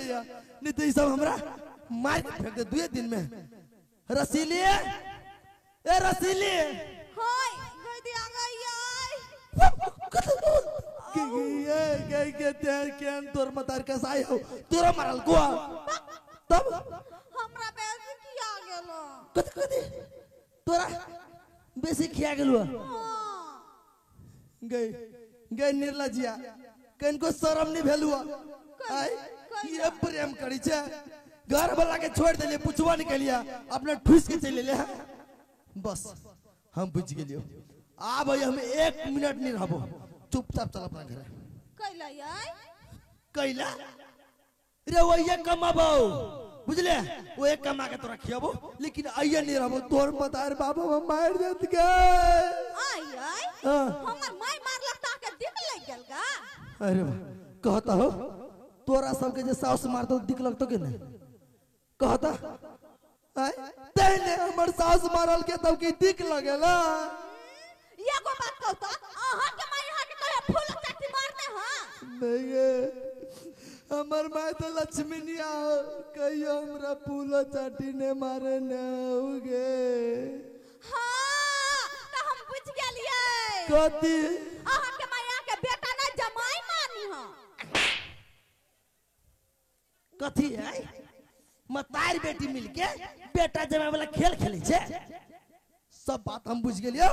या नहीं तो सब हमरा मार के फेंक दे 2 दिन में। रसीली ए रसीली हाय गई दिया गई ये के तेर केन तोर मतार का साई हो तोरा मारल को तब हमरा बेसी किया गेलो कथि तोरा बेसी खिया गेलो गई निर्लजिया कन को शर्म नहीं भेलुआ आई ये प्रेम करी छे घर वाला के छोड़ देलिए पुछवा निकलिया अपना ठूस के चले ले बस हम बुझ गेलियो आ भाई हम 1 मिनट नहीं रहबो चुपचाप चल अपना घर कैला याय कैला रे वो ये कमाबो बुझले वो एक कमा के तोरा खियाबो लेकिन आइए नहीं रहबो तोर मतार बाबा हम मार देत गए आई आई हमर माय मारलक ता के दिख लग गेल का अरे कहता हो तोरा सब के जे सास मार दो दिख लगतो के नहीं कहता आय तेने हमर सास मारल के तब की दिख लगेला एगो बात कहता अहा के माय हा के कहे फूल चाटी मारने हां नहीं हमर माय तो लक्ष्मीनिया कहियो हमरा फूल चाटी ने मारे न होगे हां त हम बुझ गेलिए कथि अहा के माय के बेटा ना जमाई मानी हां कथि है मतार बेटी मिलके बेटा जमाई वाला खेल खेले छे सब बात हम बुझ गेलियो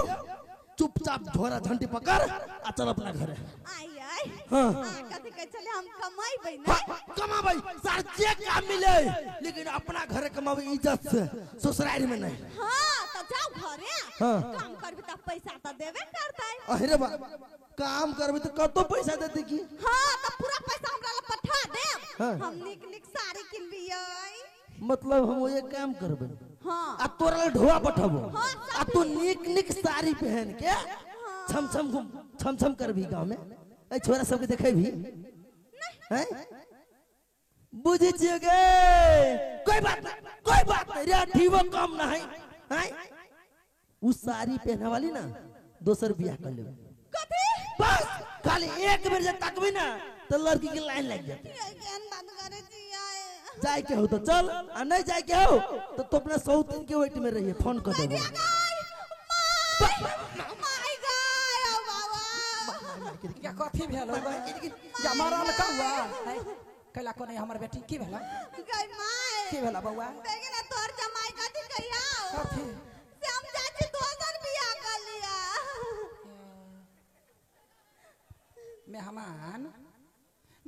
चुपचाप झोरा झंटी पकड़ आ चल अपना घर आई आई हां कथि कह चले हम कमाई ना कमाबै सर जे काम मिले लेकिन अपना घर कमाबै इज्जत से ससुराल में नहीं हां त जाओ घरे काम करबी त पैसा त देबे करतै अरे बा काम करबे तो कतो पैसा देते की हां त पूरा पैसा हमरा ला पठा देब हम निक साड़ी किनबियै मतलब हम ये काम करबे हां आ तोरा ढोआ पठबो आ तू निक साड़ी पहन के छम छम करबी गांव में ए छोरा सब के देखेबी हैं बुझी छिए गे कोई बात नहीं रे ठीवो कम ना है हैं उ साड़ी पहने वाली ना दोसर बियाह कर लेबे कथि बस खाली एक बेर जे तकबी ना तो लड़की की लाइन लग जाती ज्ञान बात करे जी आए जाए के हो तो चल आ नहीं जाए के हो तो अपना 100 दिन के वेट में रहिए फोन कर देबो माय गॉड ओ बाबा क्या कथि भेल या मारल का हुआ कैला कोने हमर बेटी की भेला गई माय की भेला बौआ देखे ना तोर जमाई कथि कहिया कथि श्याम चाची दोसर बियाह कर लिया मेहमान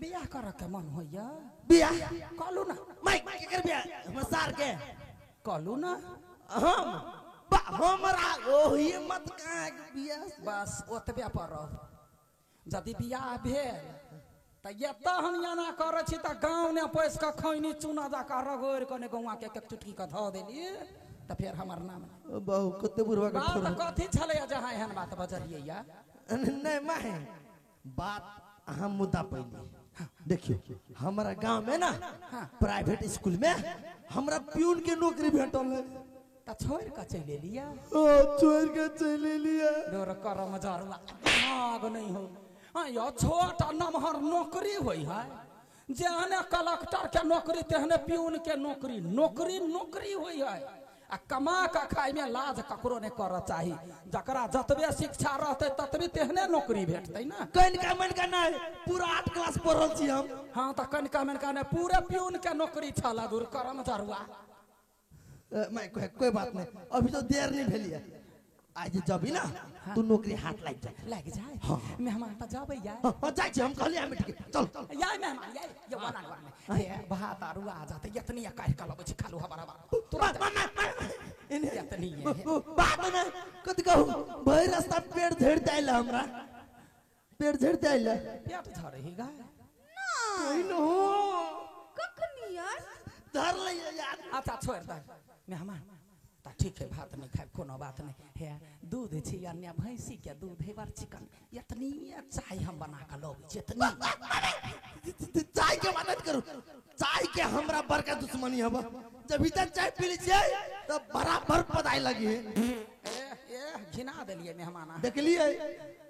बियाह कर के मन होइया बियाह कहलू ना मैं के कर बियाह हम सार के कहलू ना हम हमरा ओही मत कहां के बियाह बस ओतबे पर रह यदि बियाह भेल त एता हम याना करे छी त गांव ने पैस के खैनी चूना जाका रगोर कने गौवा के एक चुटकी के ध देली त फिर हमर नाम बहु कते बुरवा के बात कथि छले जहां एहन बात बजलिए या नहीं माहे बात अहम मुद्दा पहले देखियो हमारा गांव में ना प्राइवेट स्कूल में हमरा प्यून के नौकरी भेटल है त छोड़ के चले लिया ओ छोड़ के चले लिया डोर करम जरवा आग नहीं हो हां यो छोटा नमहर नौकरी होई है जेहने कलेक्टर के नौकरी तेहने प्यून के नौकरी होई है आ कमा के खाई में लाज ककरो ने कर चाही जकरा जतबे शिक्षा रहते ततबे तेहने नौकरी भेटतै ना कनिका मनका नहीं पूरा 8 क्लास पढ़ल छी हम हां त कनिका मनका ने पूरे प्यून के नौकरी छला दूर करम जरुआ मैं कोई बात नहीं अभी तो देर नहीं भेलिए आज जबी ना तू नौकरी हाथ लग जाए हां मेहमान त जाबै या हां जाय छी हम कहलिए हम ठीक चल या मेहमान या ये वाला घर में भात आरु आ जाते इतनी काट के लबै छी खालू हमारा तुरंत इतनी है बात ना कथि कहू भई रास्ता पेड़ झड़ जाइला हमरा पेड़ झड़ जाइला पेट झरही गा कोई न हो कखनी यार धर ले यार अच्छा छोड़ दे मेहमान ता ठीक है भात नहीं खाए कोनो बात नहीं है दूध छी अन्य भैंसी के दूध है बार चिकन इतनी चाय हम बना के लोग जितनी चाय के मदद करू चाय के हमरा बड़का दुश्मनी हबा जब इतना चाय पी लीजिए तब बराबर पदाई लगी ए घिना दिलिए मेहमान देखलिए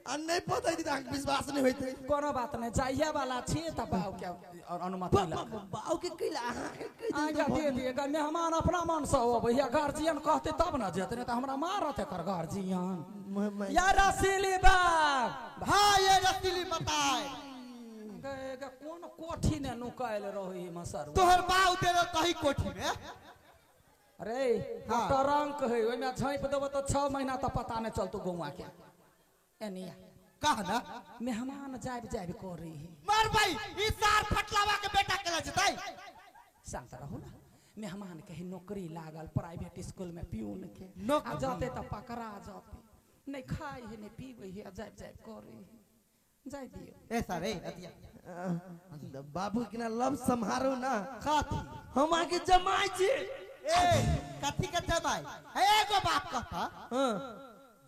आ नहीं पता थी तो विश्वास नहीं होते कोनो बात नहीं जाइए वाला छी तब बाऊ के और अनुमति लग बाऊ के कैला आगे दे दिएगा मेहमान अपना मन से हो भैया गार्जियन कहते तब ना जेते नहीं तो हमरा मारत है कर गार्जियन या रसीली बाग हाँ ये रसीली बताए गएगा कौन कोठी ने नुकायल रही मसर तोहर बाऊ दे कही कोठी में अरे टरंक है ओइ में झाँप देबो तो 6 महीना तक पता नहीं चलतो गौवा के एनिया कहा ना मेहमान जाब जाब कर रही है मार भाई ई सार फटलावा के बेटा केला जताई शांत रहो ना मेहमान के नौकरी लागल प्राइवेट स्कूल में पियून के नौकरी। जाते तो पकड़ा जाते नहीं खाए है नहीं पीवे है जाब जाब कर रही है जाय दियो ऐसा रे अतिया बाबू के ना लब संहारो ना खाती हम आके जमाई छी ए कथी के जमाई एगो बात कहता हां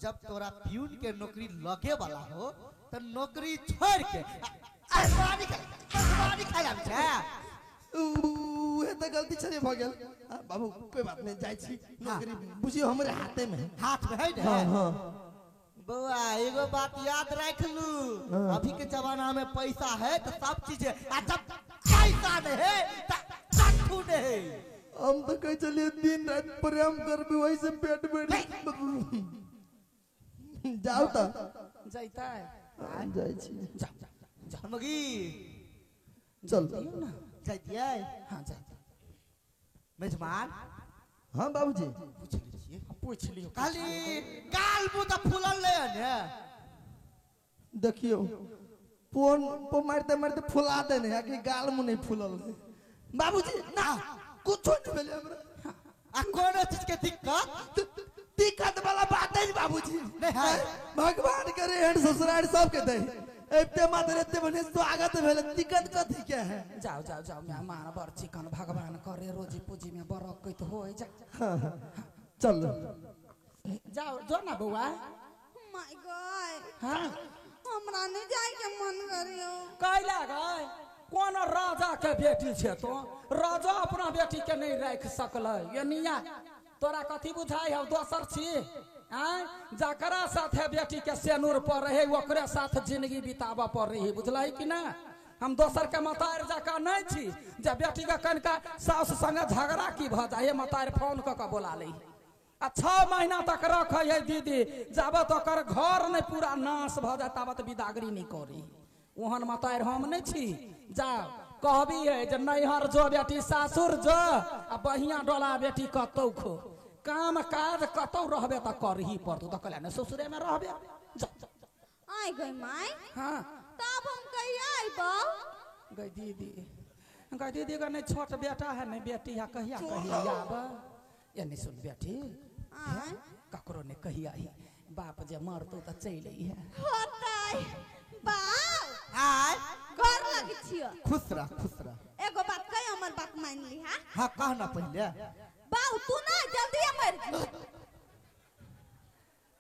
जब तोरा प्यून के नौकरी लगे वाला हो तो नौकरी छोड़ के आसमानी खाया छै उहे तो गलती छले भ गेल बाबू कोई बात नहीं जाय छी नौकरी बुझियो हमरे हाथे में हाथ में है ने हां हां बउआ एगो बात याद रख लू अभी के जमाना में पैसा है तो सब चीज है आ जब पैसा नहीं है तो कथू नहीं है हम तो कह चलिए दिन रात प्रेम करबे वही से पेट में जाओ तो जाइता है जाय छी जाओ मगी चल दियो ना जाइए हां जाइता मेजबान हां बाबूजी पूछ लीजिए पूछ लियो खाली गाल मुंह तो फूलल ले ने देखियो फोन पे मारते मारते फुला देने है कि गाल मुंह नहीं फूलल बाबूजी ना कुछ नहीं भेले हमरा आ कोनो चीज के दिक्कत दिक्कत वाला बात है बाबूजी नहीं है भगवान करे हेड ससुराल सब के दे एते मात्र एते बने स्वागत भेले दिक्कत कथी के है जाओ जाओ जाओ मेहमान बर चिकन भगवान करे रोजी पूजी में बरकत होय जा चल जाओ जो ना बउआ माय गॉड हां हमरा नहीं जाए के मन करियो कैला गए कौन राजा के बेटी छे तो राजा अपना बेटी के नहीं रख सकल ये निया तोरा कथी बुझाई हम दोसर छी जकरा साथे बेटी के सेनुर पर रहे ओकरे साथ जिंदगी बिताबा पर रही बुझलाई कि ना हम दोसर के मतार जका नहीं छी जे बेटी के कनका सास संगे झगड़ा की भ जाए मतार फोन क के बोला ले आ 6 महीना तक रखे है दीदी जाबत ओकर घर नहीं पूरा नाश भ जाए ताबत विदागरी नहीं करी ओहन मतार हम नहीं छी जाओ कहबी है जे नैहर जो बेटी सासुर जो आ बहिया डोला बेटी कतौ खो काम काज कतौ रहबे त करही पड़तौ त कहला ने ससुरे में रहबे जा आई गई माय हां तब हम कहिया आइबो गई दीदी का नहीं छोट बेटा है नहीं बेटी है कहिया आब ये नहीं सुन बेटी ककरो ने कहिया ही बाप जे मरतो त चल आई है होतै बाप आय घर लगी छियो खुश रह एगो बात कही हमर बात मान ली हां हां कहना पहले बाऊ तू ना जल्दी मर जी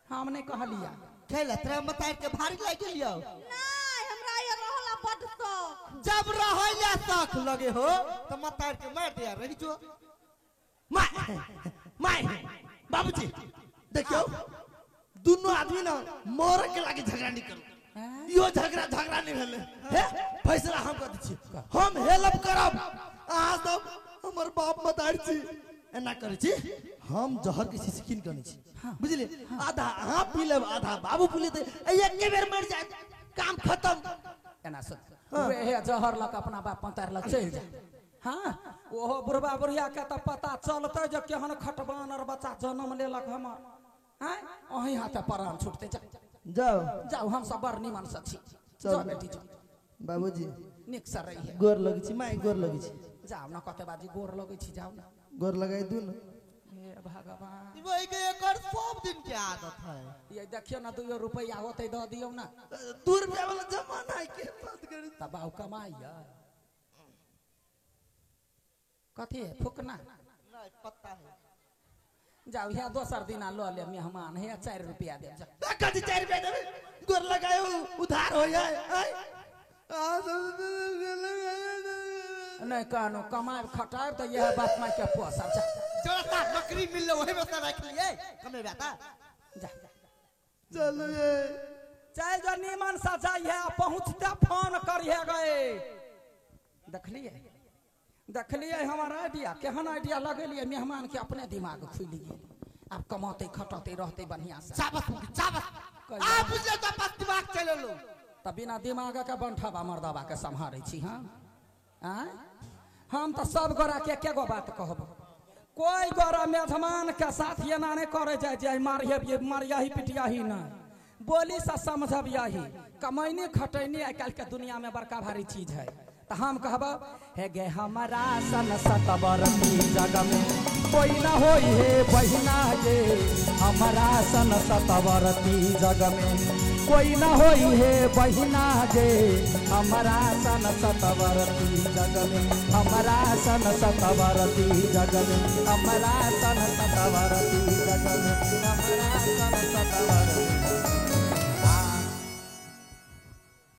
हम नहीं कहलिया खेला तेरा मतार के भारी लाग गेलियो नहीं हमरा ये रहला बड शौक जब रहैया शौक लगे हो तो मतार के मार दिया रही जो माय बाबूजी देखियो दोनों आदमी ना मोर के लागे झगड़ा नहीं करू यो झगड़ा नहीं भेले हे फैसला हम कर दी हम हेल्प करब अहाँ सब हमर बाप मतार छी एना करे छी हम जहर के सिसकिन करनी छी बुझलिए आधा अहाँ पी लेब आधा बाबू पी लेते एक बेर मर जाए काम खत्म एना सुन वे जहर लक अपना बाप मतार लग चल जा हां ओहो बुढ़बा बुढ़िया के त पता चलते जे केहन खटबान और बच्चा जन्म लेलक हमर हैं ओही हाथे प्राण छूटते जाओ जाओ हम सब बड़ निमन से छी जाओ बेटी जाओ बाबूजी निक से रही है गोर लगी छी माय गोर लगी छी जाओ ना कते बाजी गोर लगे छी जाओ ना गोर लगाई दू ना हे भगवान वही के एकर सब दिन के आदत है ये देखियो ना 2 रुपया होते द दियो ना 2 रुपया वाला जमाना है के बात करी तबाऊ कमाइया कथी है फुकना नहीं पता है जाओ यहाँ दोसर दिना लो ले मेहमान है 4 रुपया दे जा कथी 4 रुपया देबे गोर लगायो उधार हो जाए नहीं कहनो कमाए खटाए तो यह बात में क्या पोसा जा जोड़ा नौकरी मिल लो वही में से रख लिए कमे बेटा जा चलो ये चल जो नीमन सा जाइए पहुंचते फोन करिए गए। देखलिए हमारा आइडिया केहन आइडिया लगेलिए मेहमान के अपने दिमाग खुल गए। अब कमाते खटते रहते बढ़िया से आप बुझले तो बस दिमाग चले लो तब बिना दिमाग के बंठा मर्दबा के संभारे छी हम तो सब गोरा के एके गो बात कहब। कोई गोरा मेहमान के साथ ये ना नहीं करे जाए मारिया ही पिटिया ही ना बोली से समझबिया ही कमैनी खटैनी आइ काल्हि के दुनिया में बड़का भारी चीज है। तो हम कहब हे गे हमारा सन सतबरती जग में कोई ना होई हे बहिना गे हमारा सन सतबरती जग में कोई ना होई हे बहिना गे हमारा सन सतबरती जग में हमारा सन सतबरती जग में हमारा सन सतबरती जग में हमारा सन